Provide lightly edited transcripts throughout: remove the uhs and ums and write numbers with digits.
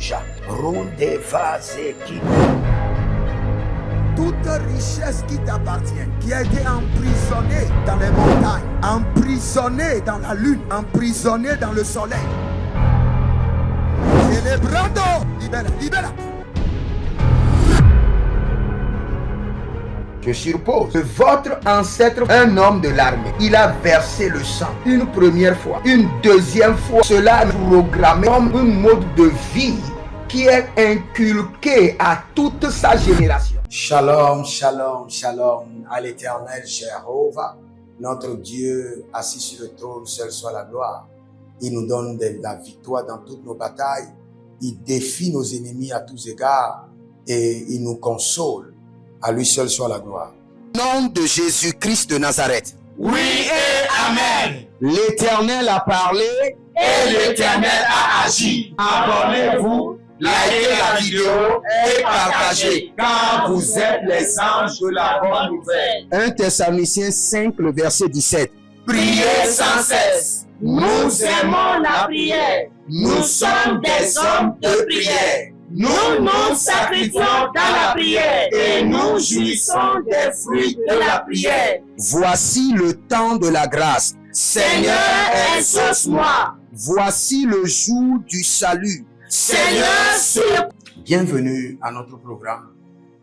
Rouge, Ronde Vazeki. Toute richesse qui t'appartient, qui a été emprisonnée dans les montagnes, emprisonnée dans la lune, emprisonnée dans le soleil. Célébrando, libère, libère. Je suppose que votre ancêtre, un homme de l'armée, il a versé le sang une première fois, une deuxième fois. Cela est programmé comme un mode de vie qui est inculqué à toute sa génération. Shalom, shalom, shalom à l'Éternel Jéhovah, notre Dieu assis sur le trône, seul soit la gloire. Il nous donne de la victoire dans toutes nos batailles. Il défie nos ennemis à tous égards et il nous console. À lui seul soit la gloire. Au nom de Jésus-Christ de Nazareth. Oui et Amen. L'Éternel a parlé et l'Éternel a agi. Abonnez-vous, likez la vidéo et partagez, car vous êtes les anges de la bonne nouvelle. 1 Thessaloniciens 5, le verset 17. Priez sans cesse. Nous aimons la prière. Nous sommes des hommes de prière. Nous nous sacrifions dans la prière et nous jouissons des fruits de la prière. Voici le temps de la grâce. Seigneur, exauce-moi. Voici le jour du salut. Seigneur, bienvenue à notre programme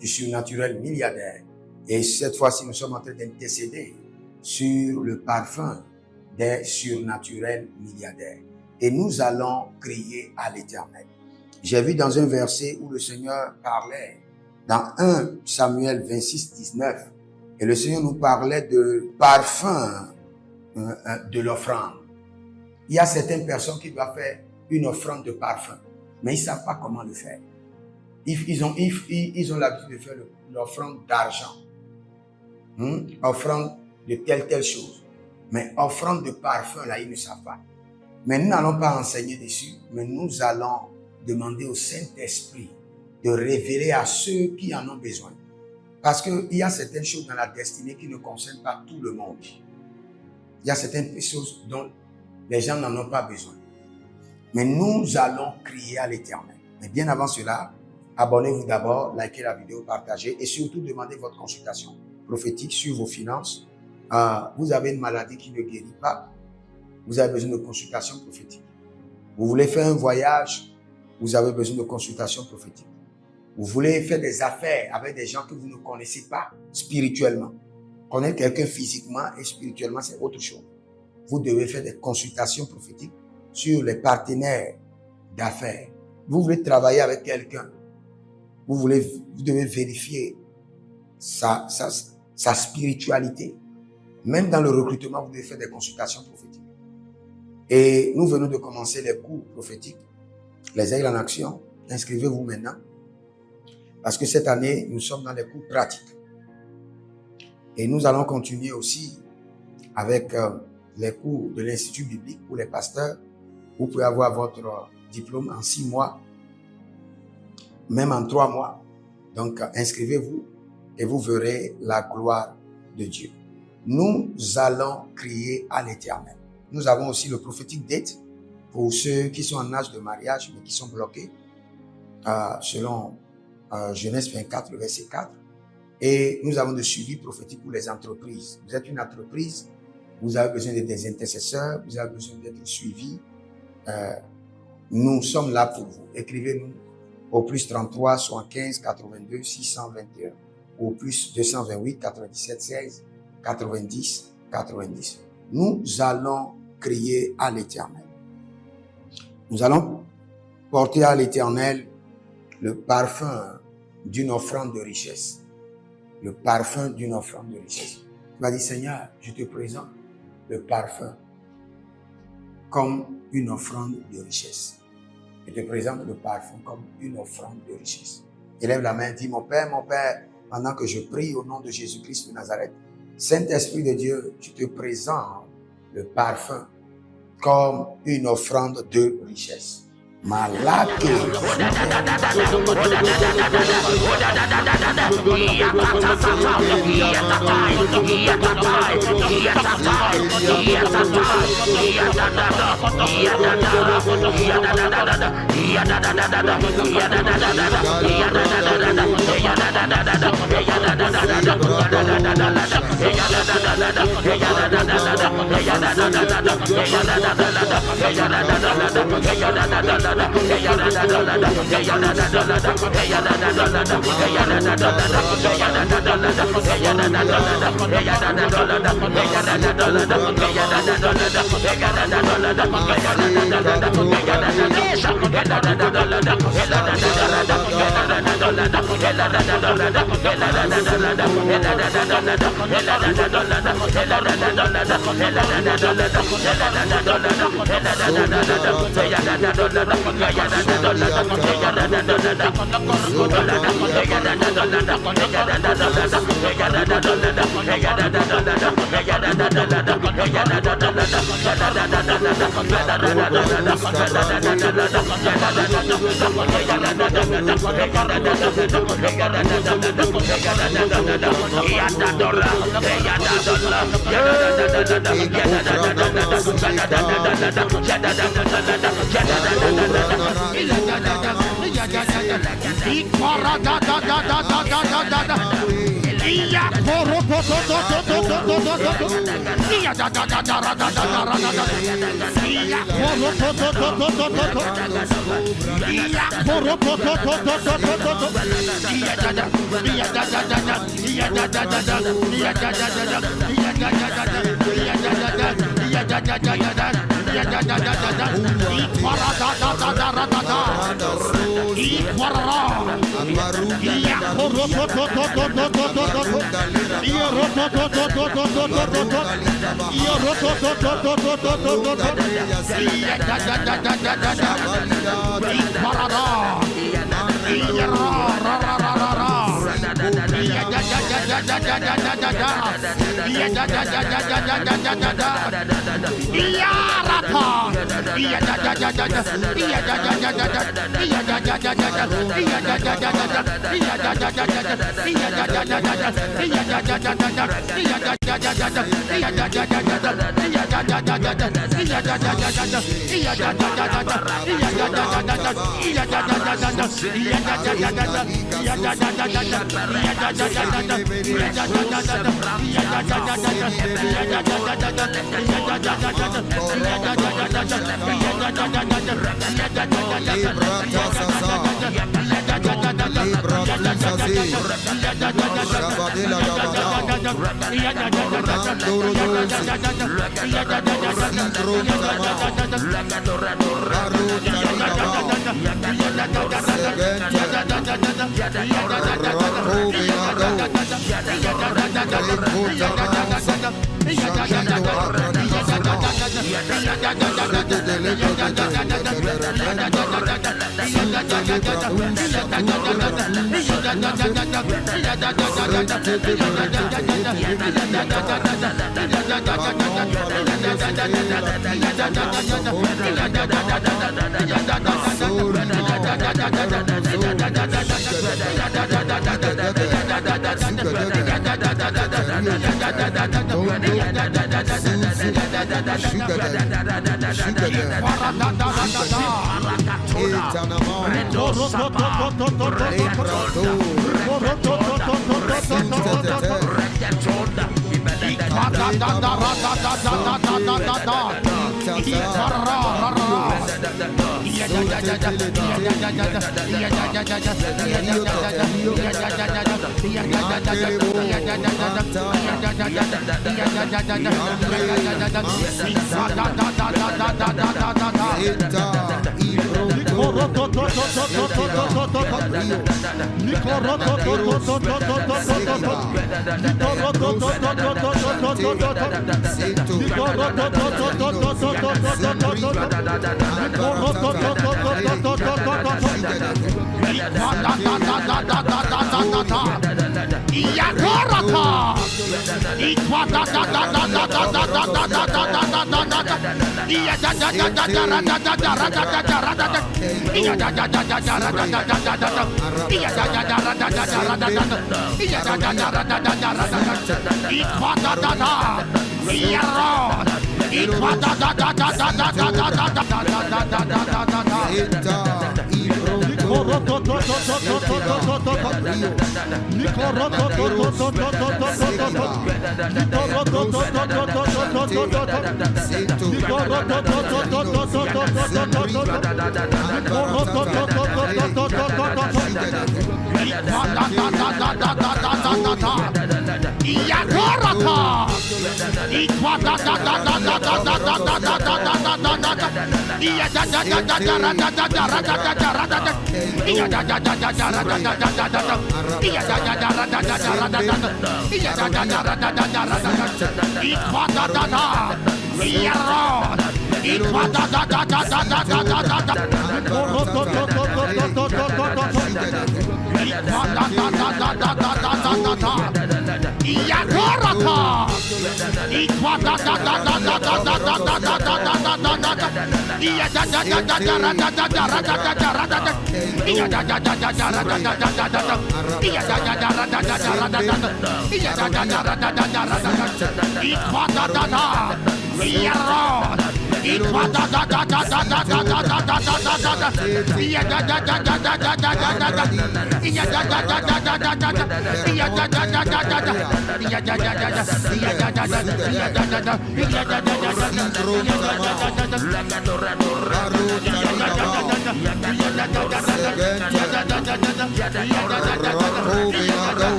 du surnaturel milliardaire. Et cette fois-ci, nous sommes en train d'intercéder sur le parfum des surnaturels milliardaires. Et nous allons crier à l'Éternel. J'ai vu dans un verset où le Seigneur parlait, dans 1 Samuel 26, 19, et le Seigneur nous parlait de parfum de l'offrande. Il y a certaines personnes qui doivent faire une offrande de parfum, mais ils ne savent pas comment le faire. Ils ont l'habitude de faire l'offrande d'argent, offrande de telle chose, mais offrande de parfum, là, ils ne savent pas. Mais nous n'allons pas enseigner dessus, mais nous allons demander au Saint-Esprit de révéler à ceux qui en ont besoin. Parce qu'il y a certaines choses dans la destinée qui ne concernent pas tout le monde. Il y a certaines choses dont les gens n'en ont pas besoin. Mais nous allons crier à l'Éternel. Mais bien avant cela, abonnez-vous d'abord, likez la vidéo, partagez et surtout demandez votre consultation prophétique sur vos finances. Vous avez une maladie qui ne guérit pas. Vous avez besoin de consultation prophétique. Vous voulez faire un voyage, vous avez besoin de consultation prophétique. Vous voulez faire des affaires avec des gens que vous ne connaissez pas spirituellement. Connaître quelqu'un physiquement et spirituellement, c'est autre chose. Vous devez faire des consultations prophétiques sur les partenaires d'affaires. Vous voulez travailler avec quelqu'un. Vous devez vérifier sa spiritualité. Même dans le recrutement, vous devez faire des consultations prophétiques. Et nous venons de commencer les cours prophétiques. Les aigles en action, inscrivez-vous maintenant. Parce que cette année, nous sommes dans les cours pratiques. Et nous allons continuer aussi avec les cours de l'Institut biblique pour les pasteurs. Vous pouvez avoir votre diplôme en 6 mois, même en 3 mois. Donc, inscrivez-vous et vous verrez la gloire de Dieu. Nous allons crier à l'Éternel. Nous avons aussi le prophétique date pour ceux qui sont en âge de mariage mais qui sont bloqués selon Genèse 24, le verset 4. Et nous avons le suivi prophétique pour les entreprises. Vous êtes une entreprise, vous avez besoin de des intercesseurs, vous avez besoin d'être suivis. Nous sommes là pour vous. Écrivez-nous au plus 33 75 82 621 ou au plus 228 97 16 90 90. Nous allons crier à l'Éternel. Nous allons porter à l'Éternel le parfum d'une offrande de richesse. Le parfum d'une offrande de richesse. Tu vas dire, Seigneur, je te présente le parfum comme une offrande de richesse. Je te présente le parfum comme une offrande de richesse. Élève la main, dis, mon Père, pendant que je prie au nom de Jésus-Christ de Nazareth, Saint-Esprit de Dieu, je te présente le parfum comme une offrande de richesse. Malake.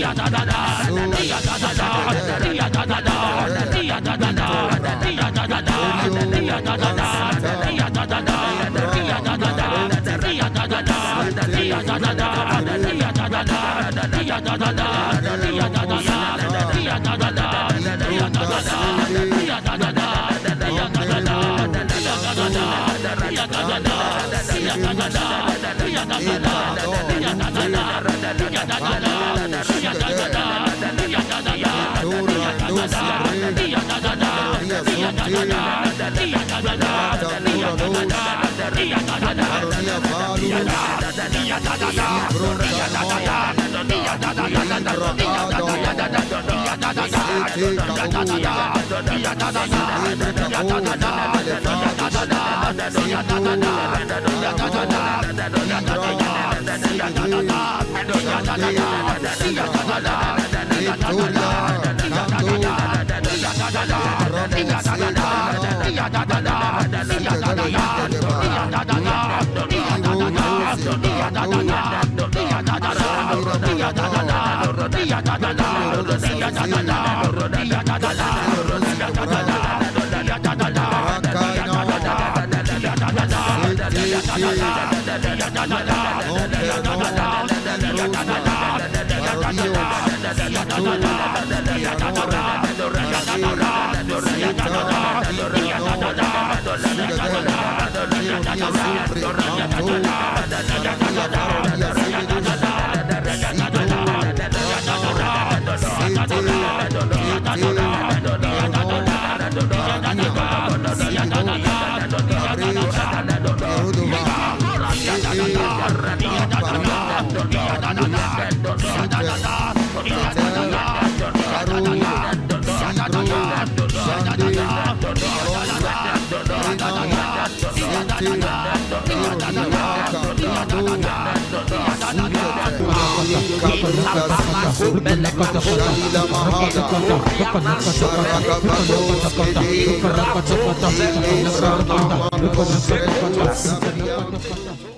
Iya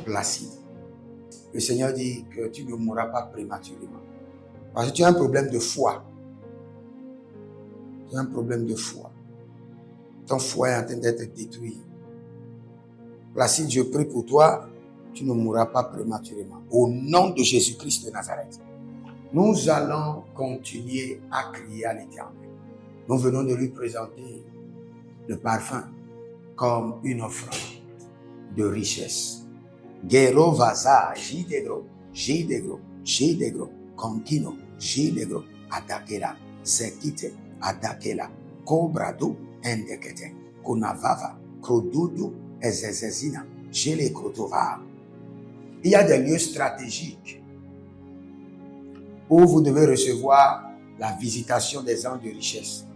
Placide. Le Seigneur dit que tu ne mourras pas prématurément. Parce que tu as un problème de foi. Tu as un problème de foi. Ton foi est en train d'être détruit. Placide, je prie pour toi. Tu ne mourras pas prématurément. Au nom de Jésus-Christ de Nazareth. Nous allons continuer à crier à l'Éternel. Nous venons de lui présenter le parfum comme une offrande de richesse. Gero vaza, jidegro, jidegro, jidegro, konkino, jidegro, adakela, zekite, adakela, kobrado, endekete, konavava, krodudu, ezezezina, jele krotova. Il y a des lieux stratégiques où vous devez recevoir la visitation des anges de richesse.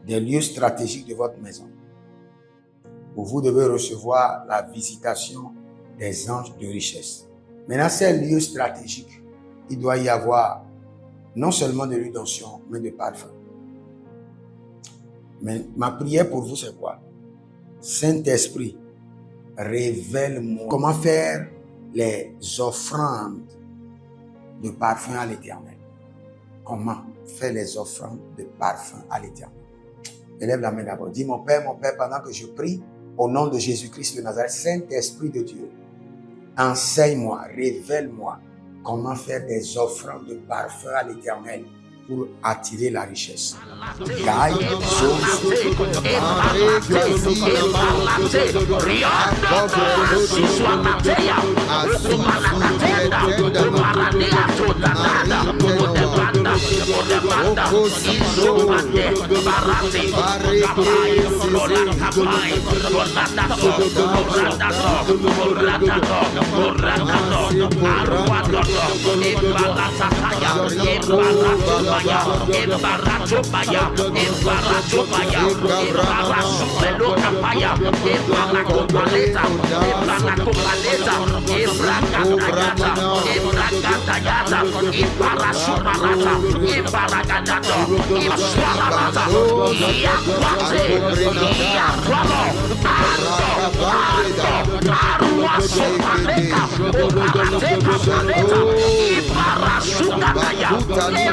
Des lieux stratégiques de votre maison où vous devez recevoir la visitation des anges de richesse. Maintenant, ces lieux stratégiques, il doit y avoir non seulement de l'huile d'onction, mais de parfum. Mais ma prière pour vous, c'est quoi? Saint-Esprit, révèle-moi comment faire les offrandes de parfum à l'Éternel. Comment faire les offrandes de parfum à l'Éternel? Élève la main d'abord. Dis, mon Père, pendant que je prie, au nom de Jésus-Christ de Nazareth, Saint-Esprit de Dieu, enseigne-moi, révèle-moi comment faire des offrandes de parfum à l'Éternel pour attirer la richesse. Separato,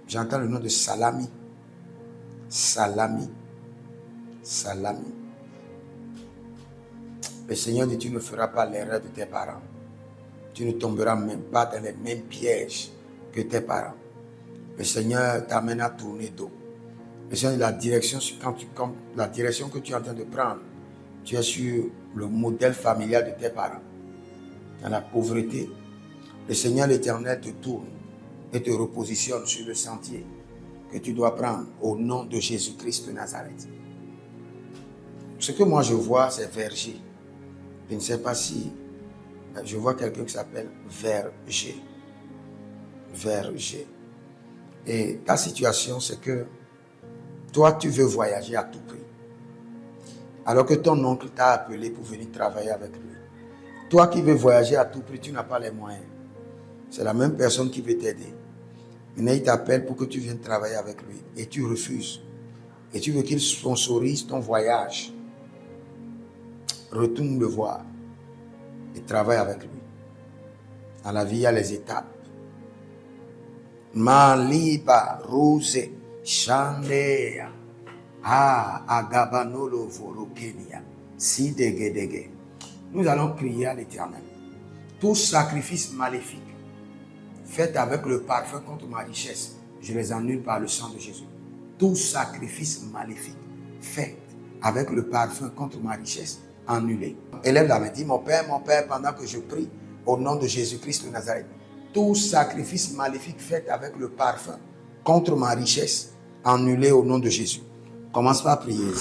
J'entends le nom de Salami. Salami. Salami. Le Seigneur dit, tu ne feras pas l'erreur de tes parents. Tu ne tomberas même pas dans les mêmes pièges que tes parents. Le Seigneur t'amène à tourner dos. Le Seigneur, la direction que tu es en train de prendre, tu es sur le modèle familial de tes parents. Dans la pauvreté, le Seigneur l'Éternel te tourne et te repositionne sur le sentier que tu dois prendre au nom de Jésus-Christ de Nazareth. Ce que moi je vois, c'est verger. Je ne sais pas si je vois quelqu'un qui s'appelle verger. Verger. Et ta situation, c'est que toi, tu veux voyager à tout prix. Alors que ton oncle t'a appelé pour venir travailler avec lui. Toi qui veux voyager à tout prix, tu n'as pas les moyens. C'est la même personne qui veut t'aider. Maintenant, il t'appelle pour que tu viennes travailler avec lui. Et tu refuses. Et tu veux qu'il sponsorise ton voyage. Retourne le voir. Et travaille avec lui. Dans la vie, il y a les étapes. Maliba rose chandea. Agabanolo volokenia. Sidegedege. Nous allons prier à l'Éternel. Tout sacrifice maléfique fait avec le parfum contre ma richesse, je les annule par le sang de Jésus. Tout sacrifice maléfique fait avec le parfum contre ma richesse, annulé. Élève la main, dis mon Père, pendant que je prie au nom de Jésus-Christ de Nazareth. Tout sacrifice maléfique fait avec le parfum contre ma richesse, annulé au nom de Jésus. Commence par prier.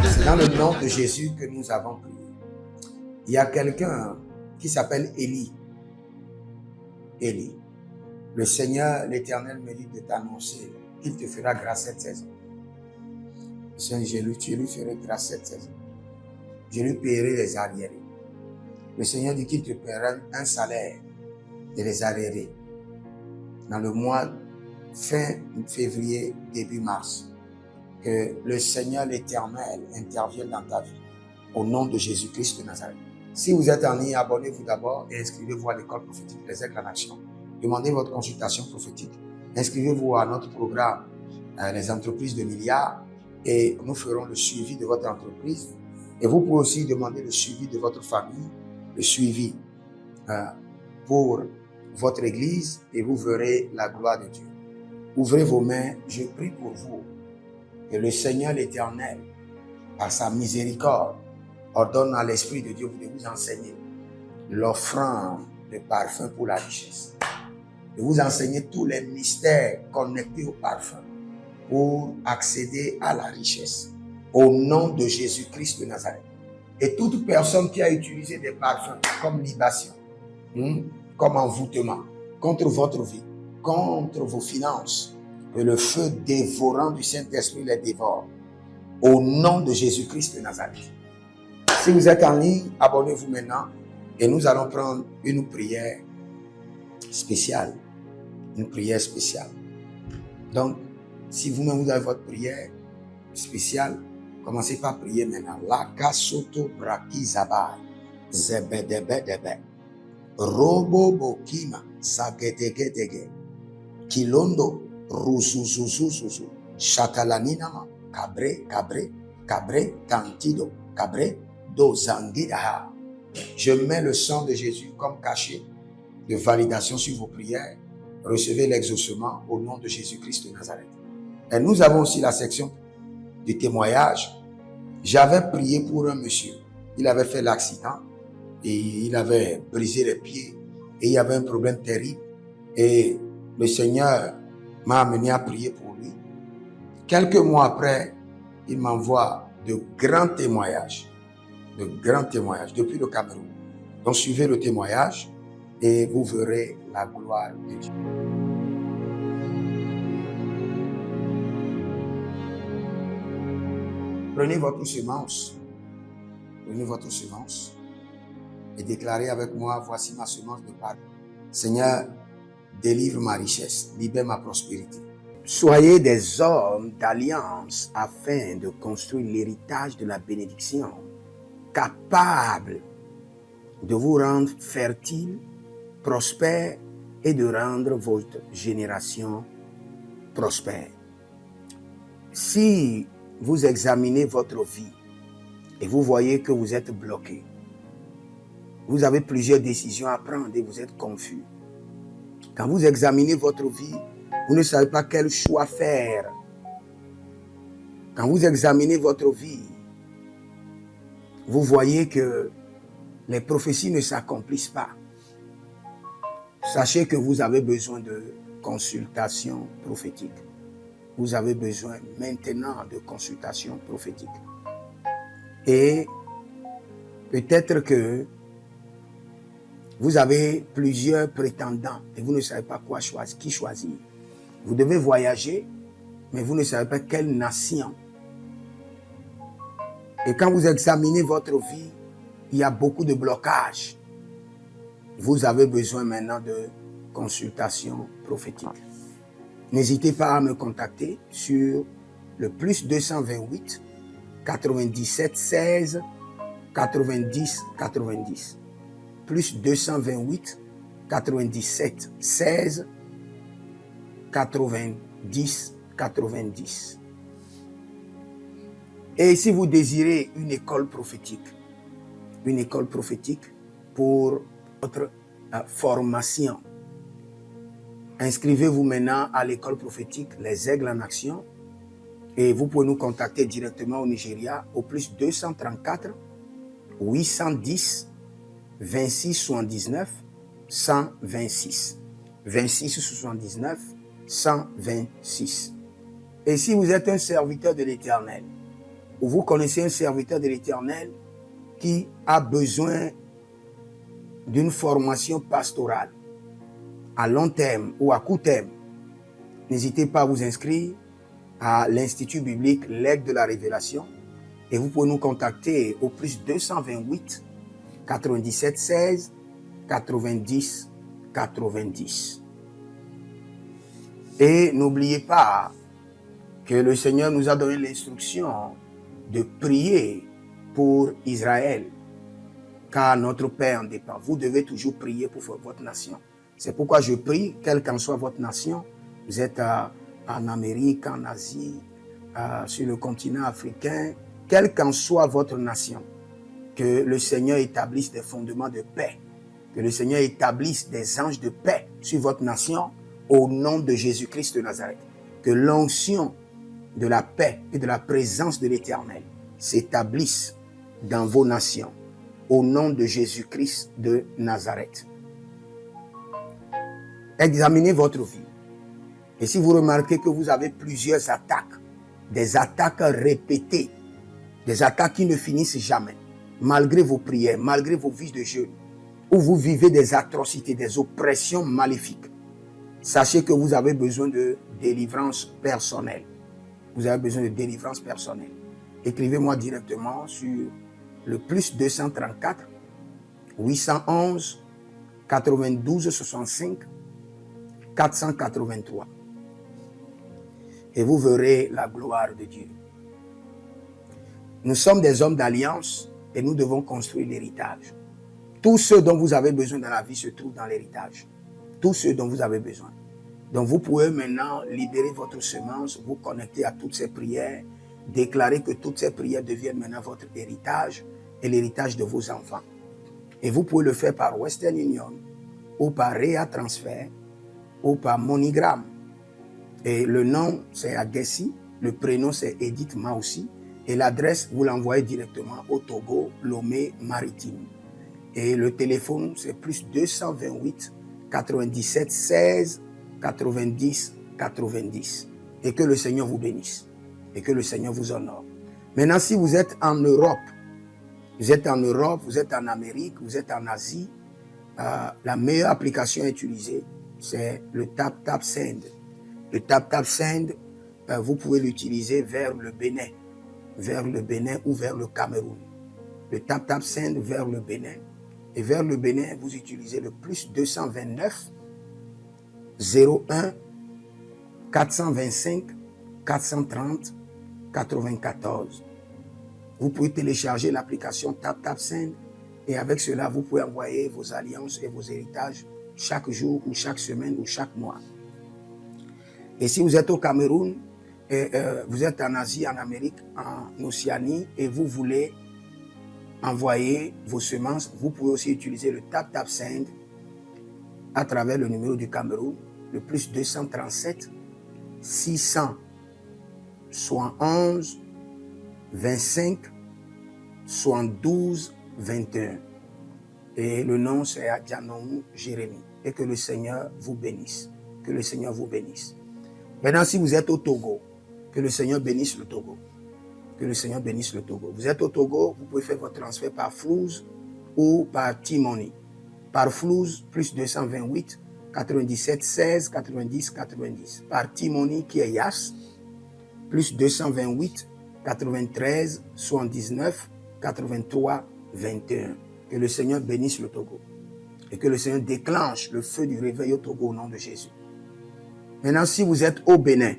C'est dans le nom de Jésus que nous avons prié. Il y a quelqu'un qui s'appelle Élie. Élie. Le Seigneur, l'Éternel, me dit de t'annoncer qu'il te fera grâce cette saison. Je lui ferai grâce cette saison. Je lui paierai les arriérés. Le Seigneur dit qu'il te paiera un salaire de les arriérés dans le mois fin février, début mars. Que le Seigneur, l'Éternel, intervienne dans ta vie. Au nom de Jésus-Christ de Nazareth. Si vous êtes en ligne, abonnez-vous d'abord et inscrivez-vous à l'école prophétique Les Aigles en Action. Demandez votre consultation prophétique. Inscrivez-vous à notre programme Les entreprises de milliards et nous ferons le suivi de votre entreprise. Et vous pouvez aussi demander le suivi de votre famille, le suivi pour votre église et vous verrez la gloire de Dieu. Ouvrez vos mains, je prie pour vous que le Seigneur l'Éternel, par sa miséricorde, ordonne à l'Esprit de Dieu de vous enseigner l'offrande de parfum pour la richesse. De vous enseigner tous les mystères connectés au parfum pour accéder à la richesse. Au nom de Jésus-Christ de Nazareth. Et toute personne qui a utilisé des parfums comme libation, comme envoûtement, contre votre vie, contre vos finances, que le feu dévorant du Saint-Esprit les dévore. Au nom de Jésus-Christ de Nazareth. Si vous êtes en ligne, abonnez-vous maintenant et nous allons prendre une prière spéciale. Une prière spéciale. Donc, si vous-même vous avez votre prière spéciale, commencez par prier maintenant. La kasoto braki zabai, zebedebedebe, robo bokima, zagedegedege, kilondo, ruzuzuzuzuzu, chakalaninama, cabré, cabré, cabré, tantido, cabré, dozangidaha. Je mets le sang de Jésus comme cachet de validation sur vos prières. Recevez l'exaucement au nom de Jésus-Christ de Nazareth. Et nous avons aussi la section du témoignage. J'avais prié pour un monsieur. Il avait fait l'accident et il avait brisé les pieds et il y avait un problème terrible. Et le Seigneur m'a amené à prier pour lui. Quelques mois après, il m'envoie de grands témoignages depuis le Cameroun. Donc suivez le témoignage et vous verrez la gloire de Dieu. Prenez votre semence et déclarez avec moi, voici ma semence de pardon. Seigneur, délivre ma richesse, libère ma prospérité. Soyez des hommes d'alliance afin de construire l'héritage de la bénédiction, capables de vous rendre fertile, prospère et de rendre votre génération prospère. Si vous examinez votre vie et vous voyez que vous êtes bloqué, vous avez plusieurs décisions à prendre et vous êtes confus. Quand vous examinez votre vie, vous ne savez pas quel choix faire. Quand vous examinez votre vie, vous voyez que les prophéties ne s'accomplissent pas. Sachez que vous avez besoin de consultation prophétique. Vous avez besoin maintenant de consultation prophétique. Et peut-être que vous avez plusieurs prétendants et vous ne savez pas qui choisir. Vous devez voyager, mais vous ne savez pas quelle nation. Et quand vous examinez votre vie, il y a beaucoup de blocages. Vous avez besoin maintenant de consultation prophétique. N'hésitez pas à me contacter sur le plus 228 97 16 90 90. Plus 228 97 16 90 90. Et si vous désirez une école prophétique pour votre formation. Inscrivez-vous maintenant à l'école prophétique Les Aigles en Action et vous pouvez nous contacter directement au Nigeria au plus 234 810 26 79 126. 26 79 126. Et si vous êtes un serviteur de l'Éternel, ou vous connaissez un serviteur de l'Éternel qui a besoin d'une formation pastorale à long terme ou à court terme, n'hésitez pas à vous inscrire à l'Institut biblique L'Aigle de la Révélation et vous pouvez nous contacter au plus 228 97 16 90 90. Et n'oubliez pas que le Seigneur nous a donné l'instruction de prier pour Israël, car notre paix en dépend. Vous devez toujours prier pour votre nation. C'est pourquoi je prie, quelle qu'en soit votre nation, vous êtes en Amérique, en Asie, sur le continent africain, quelle qu'en soit votre nation, que le Seigneur établisse des fondements de paix, que le Seigneur établisse des anges de paix sur votre nation au nom de Jésus-Christ de Nazareth. Que l'onction de la paix et de la présence de l'Éternel s'établisse dans vos nations au nom de Jésus-Christ de Nazareth. Examinez votre vie. Et si vous remarquez que vous avez plusieurs attaques, des attaques répétées, des attaques qui ne finissent jamais, malgré vos prières, malgré vos vies de jeûne, où vous vivez des atrocités, des oppressions maléfiques, sachez que vous avez besoin de délivrance personnelle. Vous avez besoin de délivrance personnelle. Écrivez-moi directement sur le plus 234 811 92 65 483. Et vous verrez la gloire de Dieu. Nous sommes des hommes d'alliance et nous devons construire l'héritage. Tout ce dont vous avez besoin dans la vie se trouve dans l'héritage. Tout ce dont vous avez besoin. Donc vous pouvez maintenant libérer votre semence, vous connecter à toutes ces prières, déclarer que toutes ces prières deviennent maintenant votre héritage et l'héritage de vos enfants. Et vous pouvez le faire par Western Union ou par Rea Transfer ou par MoneyGram. Et le nom c'est Agessi, le prénom c'est Edith Maussi et l'adresse vous l'envoyez directement au Togo, Lomé Maritime. Et le téléphone c'est plus 228 97 16 90 90. Et que le Seigneur vous bénisse. Et que le Seigneur vous honore. Maintenant, si vous êtes en Europe, vous êtes en Amérique, vous êtes en Asie, la meilleure application à utiliser, c'est le TapTapSend. Le TapTapSend, vous pouvez l'utiliser vers le Bénin ou vers le Cameroun. Le TapTapSend vers le Bénin. Et vers le Bénin, vous utilisez le plus 229 01 425 430 94. Vous pouvez télécharger l'application TapTapSend et avec cela, vous pouvez envoyer vos alliances et vos héritages chaque jour ou chaque semaine ou chaque mois. Et si vous êtes au Cameroun, vous êtes en Asie, en Amérique, en Océanie et vous voulez envoyer vos semences, vous pouvez aussi utiliser le TapTapSend à travers le numéro du Cameroun, le plus 237 671 25 72 21. Et le nom c'est Adjanou Jérémie. Et que le Seigneur vous bénisse. Que le Seigneur vous bénisse. Maintenant, si vous êtes au Togo, que le Seigneur bénisse le Togo. Que le Seigneur bénisse le Togo. Vous êtes au Togo, vous pouvez faire votre transfert par Flouz ou par T-Money. Par Flouz, plus 228 97 16 90 90. Par T-Money qui est Yas, plus 228 93 79 83 21. Que le Seigneur bénisse le Togo. Et que le Seigneur déclenche le feu du réveil au Togo au nom de Jésus. Maintenant, si vous êtes au Bénin,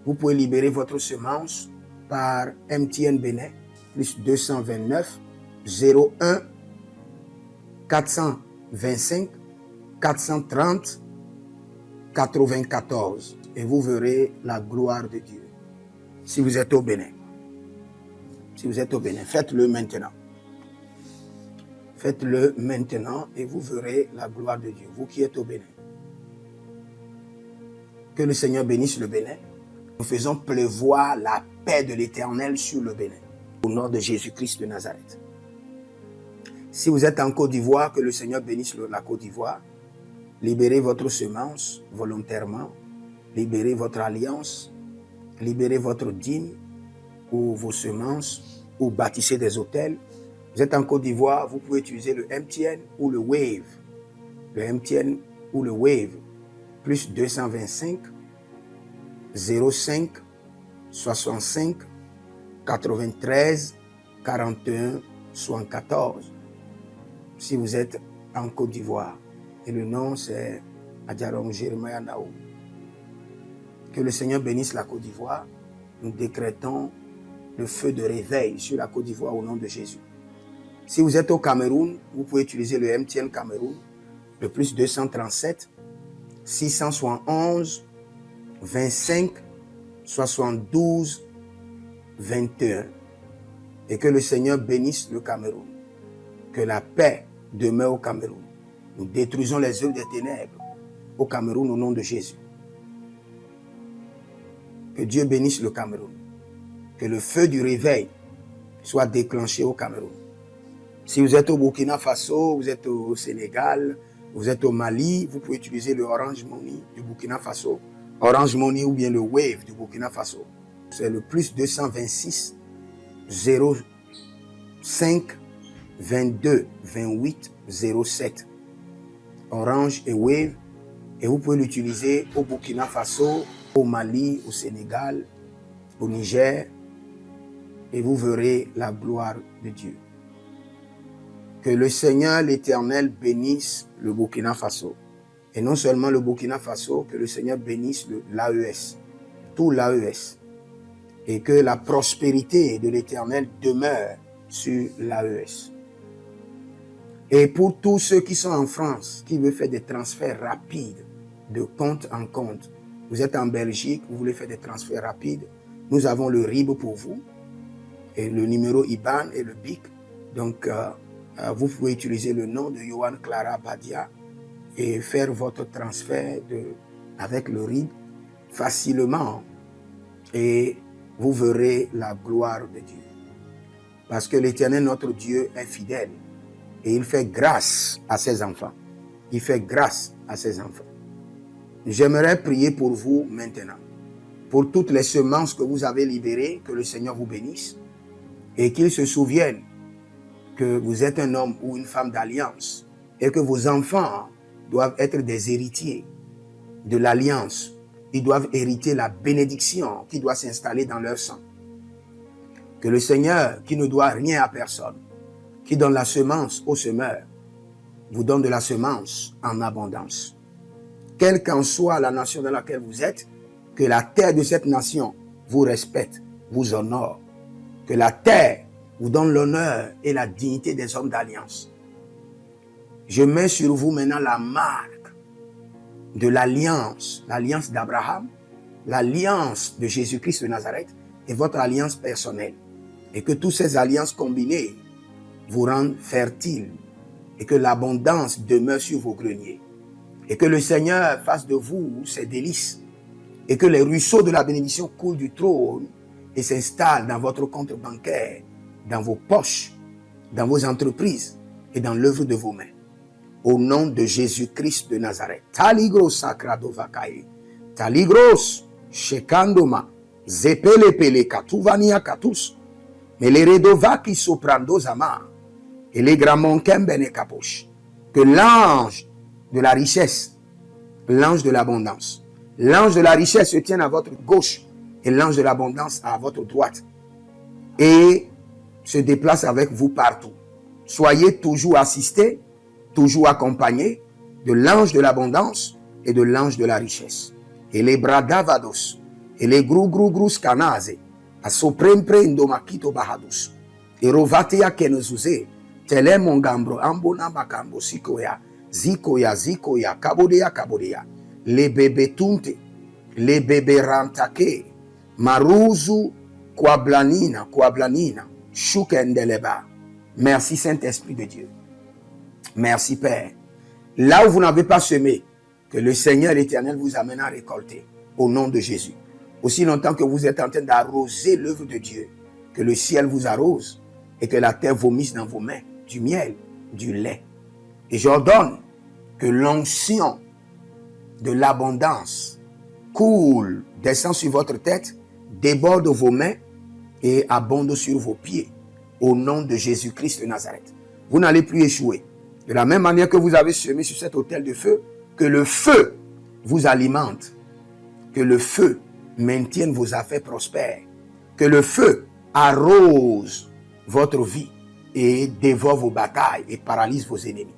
vous pouvez libérer votre semence par MTN Bénin, plus 229 01 425 430 94. Et vous verrez la gloire de Dieu. Si vous êtes au Bénin. Si vous êtes au Bénin, faites-le maintenant. Faites-le maintenant et vous verrez la gloire de Dieu, vous qui êtes au Bénin. Que le Seigneur bénisse le Bénin. Nous faisons pleuvoir la paix de l'Éternel sur le Bénin, au nom de Jésus-Christ de Nazareth. Si vous êtes en Côte d'Ivoire, que le Seigneur bénisse la Côte d'Ivoire. Libérez votre semence volontairement. Libérez votre alliance. Libérez votre dîme ou vos semences ou bâtissez des hôtels. Vous êtes en Côte d'Ivoire, vous pouvez utiliser le MTN ou le Wave. Le MTN ou le Wave. Plus 225 05 65 93 41 74. Si vous êtes en Côte d'Ivoire. Et le nom c'est Adjarom Jeremiah Naou. Que le Seigneur bénisse la Côte d'Ivoire. Nous décrétons le feu de réveil sur la Côte d'Ivoire au nom de Jésus. Si vous êtes au Cameroun, vous pouvez utiliser le MTN Cameroun, le plus 237 671 25 72 21. Et que le Seigneur bénisse le Cameroun. Que la paix demeure au Cameroun. Nous détruisons les œuvres des ténèbres au Cameroun au nom de Jésus. Que Dieu bénisse le Cameroun. Que le feu du réveil soit déclenché au Cameroun. Si vous êtes au Burkina Faso, vous êtes au Sénégal, vous êtes au Mali, vous pouvez utiliser le Orange Money du Burkina Faso. Orange Money ou bien le Wave du Burkina Faso. C'est le plus 226 05 22 28 07. Orange et Wave. Et vous pouvez l'utiliser au Burkina Faso, au Mali, au Sénégal, au Niger. Et vous verrez la gloire de Dieu. Que le Seigneur l'Éternel bénisse le Burkina Faso. Et non seulement le Burkina Faso, que le Seigneur bénisse l'AES, tout l'AES. Et que la prospérité de l'Éternel demeure sur l'AES. Et pour tous ceux qui sont en France, qui veulent faire des transferts rapides de compte en compte, vous êtes en Belgique, vous voulez faire des transferts rapides, nous avons le RIB pour vous, et le numéro IBAN et le BIC. Donc, vous pouvez utiliser le nom de Yohan Clara Badia et faire votre transfert avec le RIB facilement. Et vous verrez la gloire de Dieu. Parce que l'Éternel, notre Dieu, est fidèle. Et il fait grâce à ses enfants. Il fait grâce à ses enfants. J'aimerais prier pour vous maintenant. Pour toutes les semences que vous avez libérées, que le Seigneur vous bénisse. Et qu'il se souvienne que vous êtes un homme ou une femme d'alliance. Et que vos enfants doivent être des héritiers de l'alliance. Ils doivent hériter la bénédiction qui doit s'installer dans leur sang. Que le Seigneur, qui ne doit rien à personne, qui donne la semence au semeur, vous donne de la semence en abondance. Quelle qu'en soit la nation dans laquelle vous êtes, que la terre de cette nation vous respecte, vous honore. Que la terre vous donne l'honneur et la dignité des hommes d'alliance. Je mets sur vous maintenant la marque de l'alliance d'Abraham, l'alliance de Jésus-Christ de Nazareth et votre alliance personnelle. Et que toutes ces alliances combinées vous rendent fertiles et que l'abondance demeure sur vos greniers. Et que le Seigneur fasse de vous ses délices et que les ruisseaux de la bénédiction coulent du trône et s'installent dans votre compte bancaire, dans vos poches, dans vos entreprises et dans l'œuvre de vos mains. Au nom de Jésus-Christ de Nazareth. Taligros sacrado vakae. Taligros shekandoma. Zepelepele katuvania katus. Meleredo vaki soprando zama. Et les gramons kembene kaposh. Que l'ange de la richesse, l'ange de l'abondance, l'ange de la richesse se tienne à votre gauche et l'ange de l'abondance à votre droite. Et se déplace avec vous partout. Soyez toujours assistés, toujours accompagné de l'ange de l'abondance et de l'ange de la richesse. Et les bradavados, et les grou scanase, a soprempre indomakito bahadus, et rovatea kenezuze, tele mongambro ambona makambo sikoya, zikoya, kabodea, les bébés tunte, les bébés rantake, maruzu, kwablanina, shukendeleba. Merci Saint-Esprit de Dieu. Merci Père. Là où vous n'avez pas semé, que le Seigneur l'Éternel vous amène à récolter au nom de Jésus. Aussi longtemps que vous êtes en train d'arroser l'œuvre de Dieu, que le ciel vous arrose et que la terre vomisse dans vos mains du miel, du lait. Et j'ordonne que l'onction de l'abondance coule, descend sur votre tête, déborde vos mains et abonde sur vos pieds au nom de Jésus-Christ de Nazareth. Vous n'allez plus échouer. De la même manière que vous avez semé sur cet autel de feu, que le feu vous alimente, que le feu maintienne vos affaires prospères, que le feu arrose votre vie et dévore vos batailles et paralyse vos ennemis.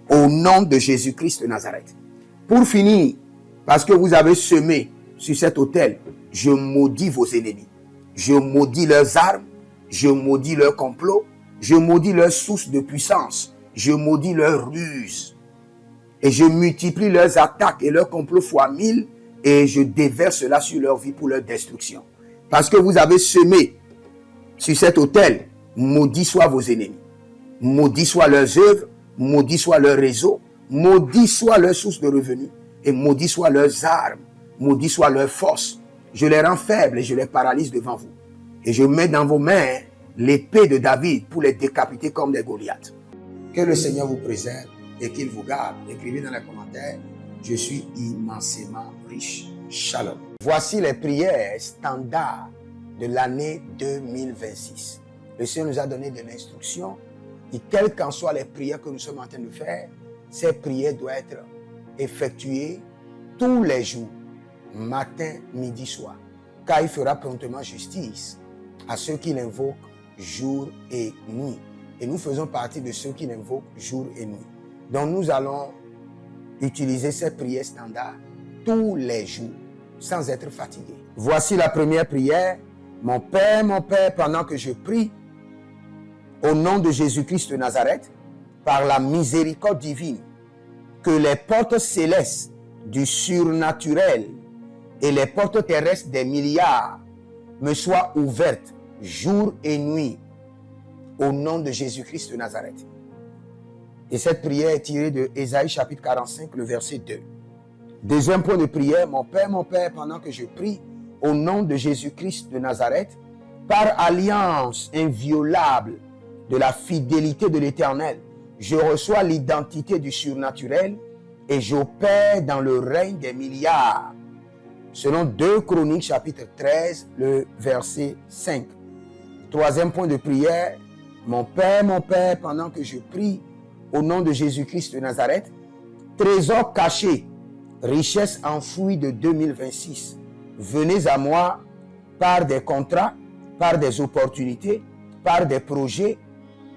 Au nom de Jésus-Christ de Nazareth. Pour finir, parce que vous avez semé sur cet autel, je maudis vos ennemis. Je maudis leurs armes, je maudis leurs complots, je maudis leurs sources de puissance, je maudis leurs ruses. Et je multiplie leurs attaques et leurs complots fois 1000 et je déverse cela sur leur vie pour leur destruction. Parce que vous avez semé sur cet autel, maudit soient vos ennemis, maudit soient leurs œuvres, maudit soit leur réseau, maudit soit leur source de revenus et maudit soit leurs armes, maudit soit leur force. Je les rends faibles et je les paralyse devant vous. Et je mets dans vos mains l'épée de David pour les décapiter comme des Goliaths. Que le Seigneur vous préserve et qu'il vous garde. Écrivez dans les commentaires, je suis immensément riche. Shalom. Voici les prières standards de l'année 2026. Le Seigneur nous a donné de l'instruction et quelles qu'en soient les prières que nous sommes en train de faire, ces prières doivent être effectuées tous les jours, matin, midi, soir. Car il fera promptement justice à ceux qui l'invoquent jour et nuit. Et nous faisons partie de ceux qui l'invoquent jour et nuit. Donc nous allons utiliser ces prières standards tous les jours, sans être fatigués. Voici la première prière. Mon Père, pendant que je prie, au nom de Jésus-Christ de Nazareth, par la miséricorde divine, que les portes célestes du surnaturel et les portes terrestres des milliards me soient ouvertes jour et nuit, au nom de Jésus-Christ de Nazareth. Et cette prière est tirée de Ésaïe chapitre 45, le verset 2. Deuxième point de prière, mon Père, pendant que je prie, au nom de Jésus-Christ de Nazareth, par alliance inviolable de la fidélité de l'Éternel, je reçois l'identité du surnaturel et j'opère dans le règne des milliards. Selon 2 Chroniques chapitre 13, le verset 5. Troisième point de prière, mon Père, pendant que je prie, au nom de Jésus-Christ de Nazareth, trésor caché, richesse enfouie de 2026, venez à moi par des contrats, par des opportunités, par des projets,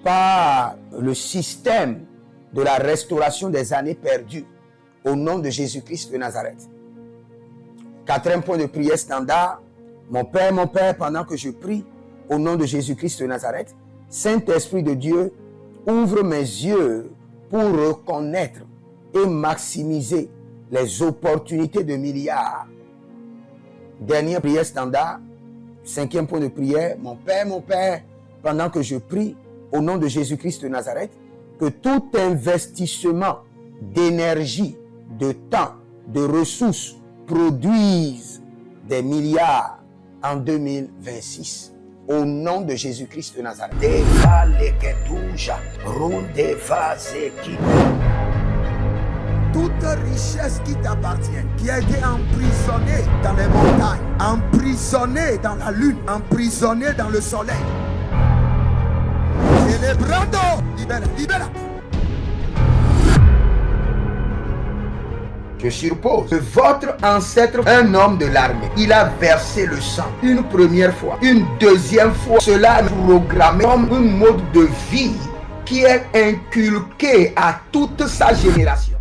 par le système de la restauration des années perdues, au nom de Jésus-Christ de Nazareth. Quatrième point de prière standard, mon Père, pendant que je prie, au nom de Jésus-Christ de Nazareth, Saint-Esprit de Dieu, ouvre mes yeux pour reconnaître et maximiser les opportunités de milliards. Dernière prière standard, cinquième point de prière, mon Père, pendant que je prie, au nom de Jésus-Christ de Nazareth, que tout investissement d'énergie, de temps, de ressources produise des milliards en 2026. Au nom de Jésus-Christ de Nazareth. Toute richesse qui t'appartient, qui a été emprisonnée dans les montagnes, emprisonnée dans la lune, emprisonnée dans le soleil. Celebrando, libera. Je suppose que votre ancêtre, un homme de l'armée, il a versé le sang une première fois, une deuxième fois. Cela est programmé comme un mode de vie qui est inculqué à toute sa génération.